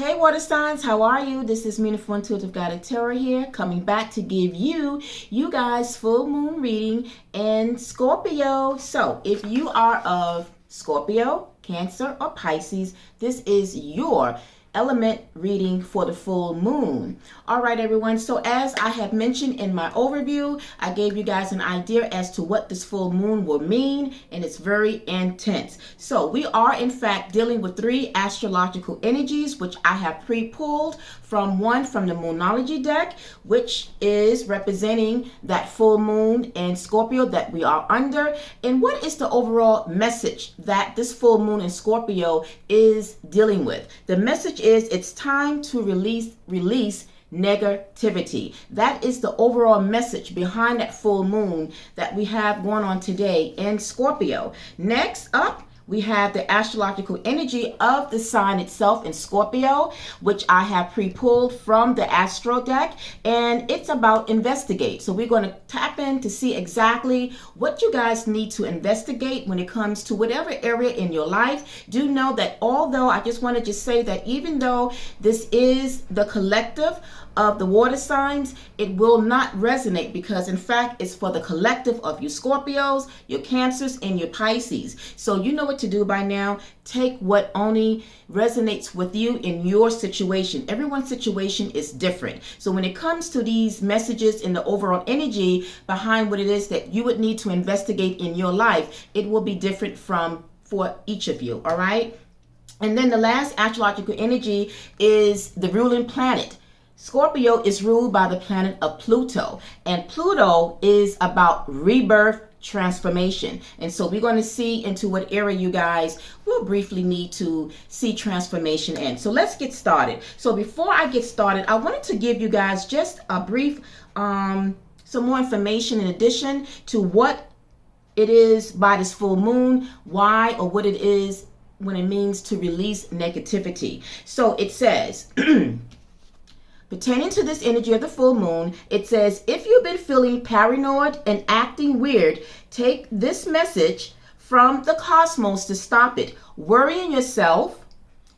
Hey water signs, how are you? This is Meaningful Intuitive Guided Tarot here, coming back to give you guys full moon reading in Scorpio. So if you are of Scorpio, Cancer, or Pisces, this is your element reading for the full moon. All right, everyone. So as I have mentioned in my overview, I gave you guys an idea as to what this full moon will mean, and it's very intense. So we are in fact dealing with 3 astrological energies, which I have pre-pulled from the Moonology deck, which is representing that full moon in Scorpio that we are under. And what is the overall message that this full moon in Scorpio is dealing with? The message is it's time to release negativity. That is the overall message behind that full moon that we have going on today in Scorpio. Next up, we have the astrological energy of the sign itself in Scorpio, which I have pre-pulled from the Astro deck, and it's about investigate. So we're going to tap in to see exactly what you guys need to investigate when it comes to whatever area in your life. Do know that although I just want to just say that even though this is the collective of the water signs, it will not resonate because in fact it's for the collective of you Scorpios, your Cancers, and your Pisces. So you know what to do by now. Take what only resonates with you in your situation. Everyone's situation is different. So when it comes to these messages in the overall energy behind what it is that you would need to investigate in your life, it will be different for each of you. All right. And then the last astrological energy is the ruling planet. Scorpio is ruled by the planet of Pluto, and Pluto is about rebirth, transformation. And so we're going to see into what area you guys will briefly need to see transformation in. So let's get started. So before I get started, I wanted to give you guys just a brief, some more information in addition to what it is by this full moon, why or what it is when it means to release negativity. So it says, pertaining to this energy of the full moon, it says, if you've been feeling paranoid and acting weird, take this message from the cosmos to stop it. Worrying yourself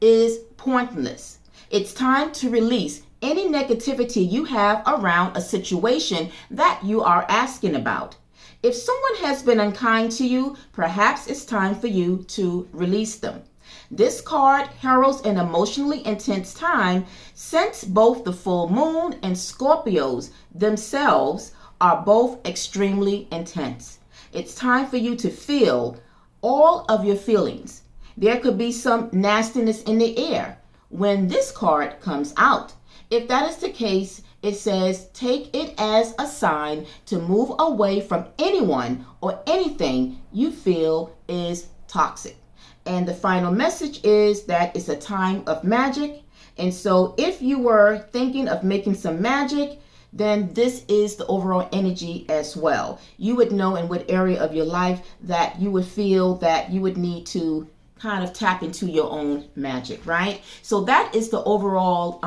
is pointless. It's time to release any negativity you have around a situation that you are asking about. If someone has been unkind to you, perhaps it's time for you to release them. This card heralds an emotionally intense time since both the full moon and Scorpios themselves are both extremely intense. It's time for you to feel all of your feelings. There could be some nastiness in the air when this card comes out. If that is the case, it says take it as a sign to move away from anyone or anything you feel is toxic. And the final message is that it's a time of magic. And so if you were thinking of making some magic, then this is the overall energy as well. You would know in what area of your life that you would feel that you would need to kind of tap into your own magic, right? So that is the overall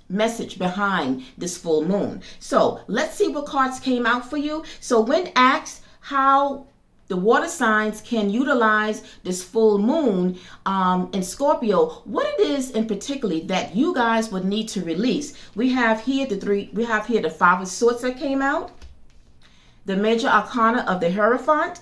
message behind this full moon. So let's see what cards came out for you. So when asked how the water signs can utilize this full moon in Scorpio, what it is in particular that you guys would need to release. We have here the 5 of Swords that came out, the major arcana of the Hierophant,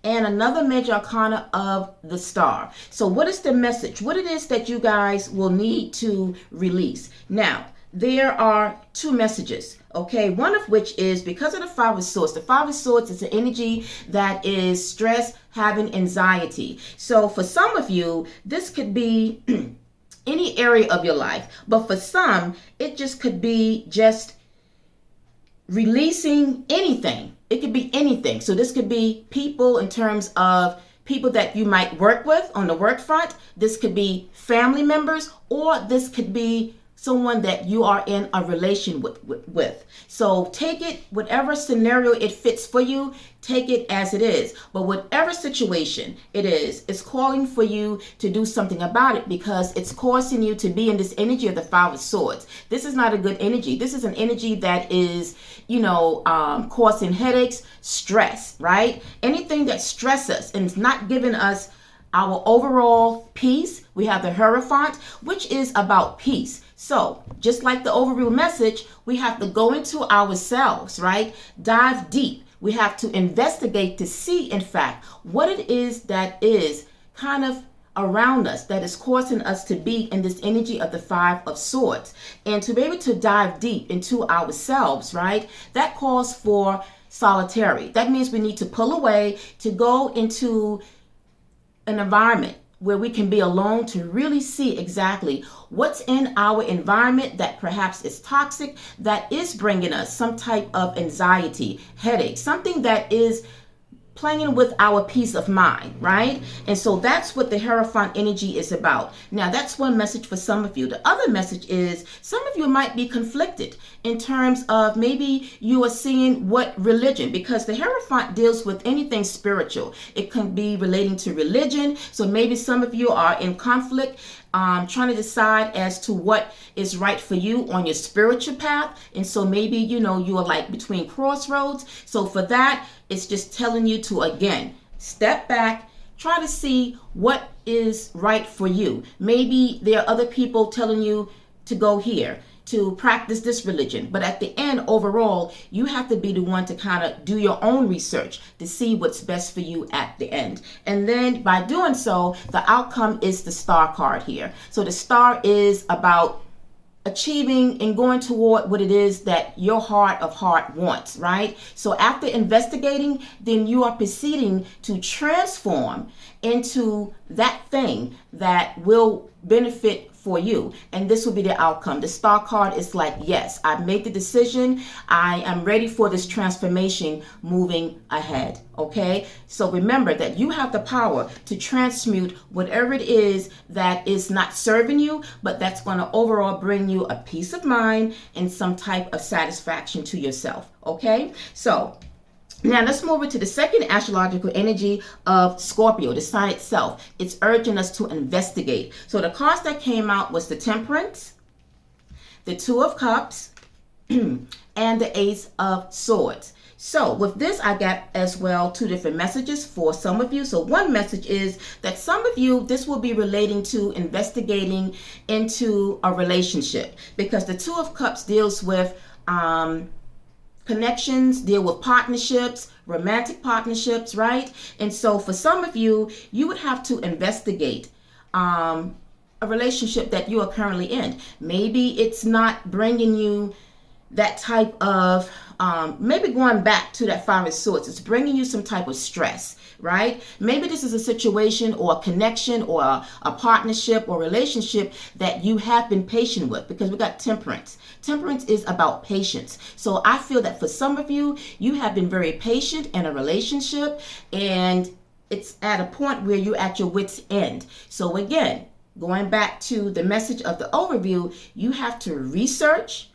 and another major arcana of the Star. So what is the message? What it is that you guys will need to release? Now, there are 2 messages, okay? One of which is because of the 5 of Swords. The 5 of Swords is an energy that is stress, having anxiety. So for some of you, this could be any area of your life. But for some, it just could be just releasing anything. It could be anything. So this could be people in terms of people that you might work with on the work front. This could be family members, or this could be someone that you are in a relation with. So take it, whatever scenario it fits for you, take it as it is. But whatever situation it is, it's calling for you to do something about it because it's causing you to be in this energy of the 5 of Swords. This is not a good energy. This is an energy that is, causing headaches, stress, right? Anything that stresses us and is not giving us our overall peace, we have the Hierophant, which is about peace. So just like the overview message, we have to go into ourselves, right? Dive deep. We have to investigate to see, in fact, what it is that is kind of around us that is causing us to be in this energy of the Five of Swords. And to be able to dive deep into ourselves, right? That calls for solitary. That means we need to pull away, to go into an environment where we can be alone to really see exactly what's in our environment that perhaps is toxic, that is bringing us some type of anxiety, headache, something that is playing with our peace of mind, right? And so that's what the Hierophant energy is about. Now, that's one message for some of you. The other message is some of you might be conflicted in terms of maybe you are seeing what religion, because the Hierophant deals with anything spiritual. It can be relating to religion. So maybe some of you are in conflict, trying to decide as to what is right for you on your spiritual path. And so maybe, you are like between crossroads. So for that, it's just telling you to, again, step back, try to see what is right for you. Maybe there are other people telling you to go here, to practice this religion. But at the end, overall, you have to be the one to kind of do your own research to see what's best for you at the end. And then by doing so, the outcome is the Star card here. So the Star is about achieving and going toward what it is that your heart of heart wants, right? So after investigating, then you are proceeding to transform into that thing that will benefit for you. And this will be the outcome. The Star card is like, yes, I've made the decision. I am ready for this transformation moving ahead. Okay. So remember that you have the power to transmute whatever it is that is not serving you, but that's going to overall bring you a peace of mind and some type of satisfaction to yourself. Okay. So now let's move into the second astrological energy of Scorpio, the sign itself. It's urging us to investigate. So the cards that came out was the Temperance, the Two of Cups, and the Ace of Swords. So with this, I got as well two different messages for some of you. So one message is that some of you, this will be relating to investigating into a relationship, because the Two of Cups deals with connections, deal with partnerships, romantic partnerships, right? And so for some of you, you would have to investigate a relationship that you are currently in. Maybe it's not bringing you that type of, maybe going back to that Five of Swords, it's bringing you some type of stress, right? Maybe this is a situation or a connection or a partnership or relationship that you have been patient with, because we got Temperance. Temperance is about patience. So I feel that for some of you, you have been very patient in a relationship, and it's at a point where you're at your wit's end. So again, going back to the message of the overview, you have to research.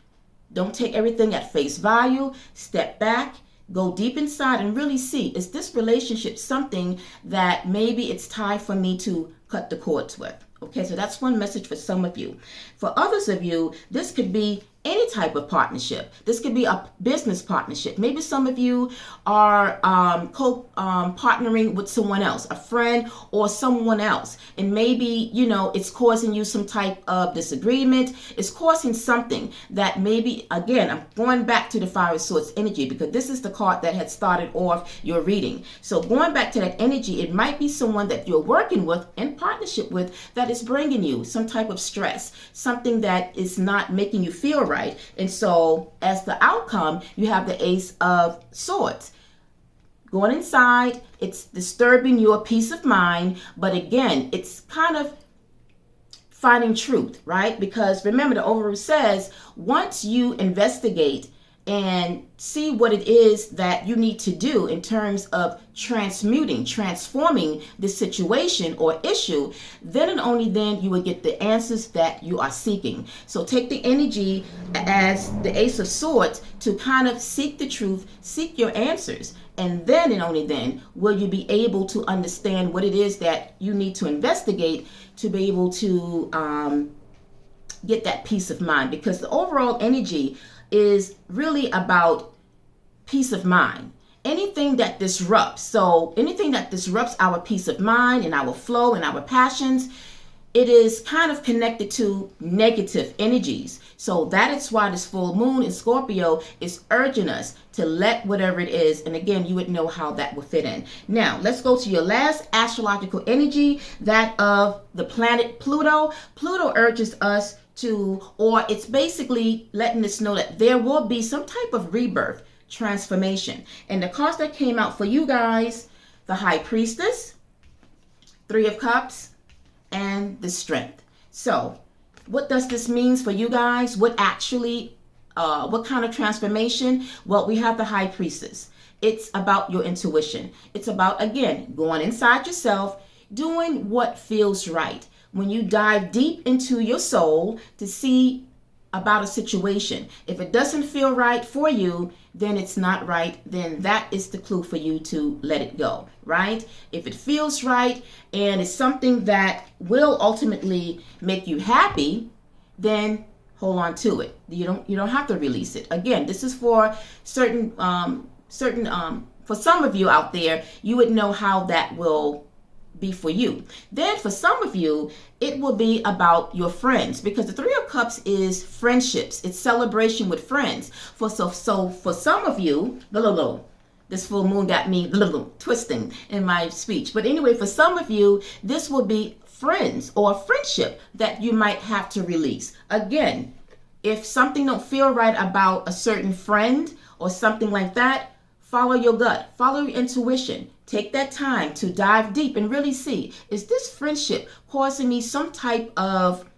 Don't take everything at face value. Step back, go deep inside and really see, is this relationship something that maybe it's time for me to cut the cords with? Okay, so that's one message for some of you. For others of you, this could be any type of partnership. This could be a business partnership. Maybe some of you are partnering with someone else, a friend or someone else. And maybe, it's causing you some type of disagreement. It's causing something that maybe, again, I'm going back to the Five of Swords energy, because this is the card that had started off your reading. So going back to that energy, it might be someone that you're working with, in partnership with, that is bringing you some type of stress, something that is not making you feel right. And so as the outcome, you have the Ace of Swords. Going inside, it's disturbing your peace of mind. But again, it's kind of finding truth, right? Because remember, the overview says, once you investigate and see what it is that you need to do in terms of transforming this situation or issue, then and only then you will get the answers that you are seeking. So take the energy as the Ace of Swords to kind of seek the truth, seek your answers. And then and only then will you be able to understand what it is that you need to investigate to be able to get that peace of mind. Because the overall energy is really about peace of mind. Anything that disrupts our peace of mind and our flow and our passions, it is kind of connected to negative energies. So that is why this full moon in Scorpio is urging us to let whatever it is, and again, you would know how that will fit in. Now, let's go to your last astrological energy, that of the planet Pluto. Pluto urges us to, or it's basically letting us know that there will be some type of rebirth, transformation. And the cards that came out for you guys, the High Priestess, Three of Cups, and the Strength. So what does this mean for you guys? What kind of transformation? Well, we have the High Priestess. It's about your intuition. It's about, again, going inside yourself, doing what feels right. When you dive deep into your soul to see about a situation, if it doesn't feel right for you, then it's not right. Then that is the clue for you to let it go, right? If it feels right and it's something that will ultimately make you happy, then hold on to it. You don't have to release it. Again, this is for certain for some of you out there, you would know how that will be for you. Then for some of you, it will be about your friends, because the Three of Cups is friendships. It's celebration with friends. So for some of you, this full moon got me twisting in my speech. But anyway, for some of you, this will be friends or friendship that you might have to release. Again, if something don't feel right about a certain friend or something like that, follow your gut, follow your intuition. Take that time to dive deep and really see, is this friendship causing me some type of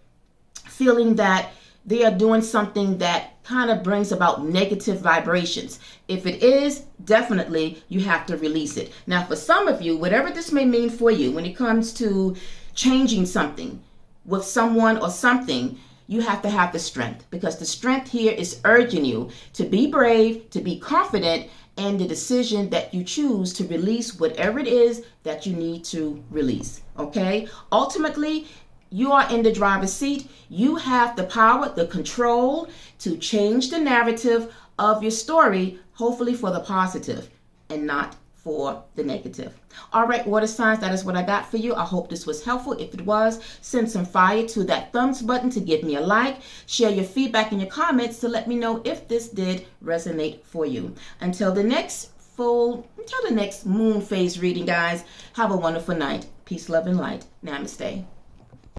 feeling that they are doing something that kind of brings about negative vibrations? If it is, definitely you have to release it. Now, for some of you, whatever this may mean for you when it comes to changing something with someone or something, you have to have the strength, because the strength here is urging you to be brave, to be confident, and the decision that you choose to release whatever it is that you need to release, okay? Ultimately, you are in the driver's seat. You have the power, the control to change the narrative of your story, hopefully for the positive and not for the negative. All right, water signs, that is what I got for you. I hope this was helpful. If it was, send some fire to that thumbs button to give me a like. Share your feedback in your comments to let me know if this did resonate for you. Until the next moon phase reading, guys, have a wonderful night. Peace, love, and light. Namaste.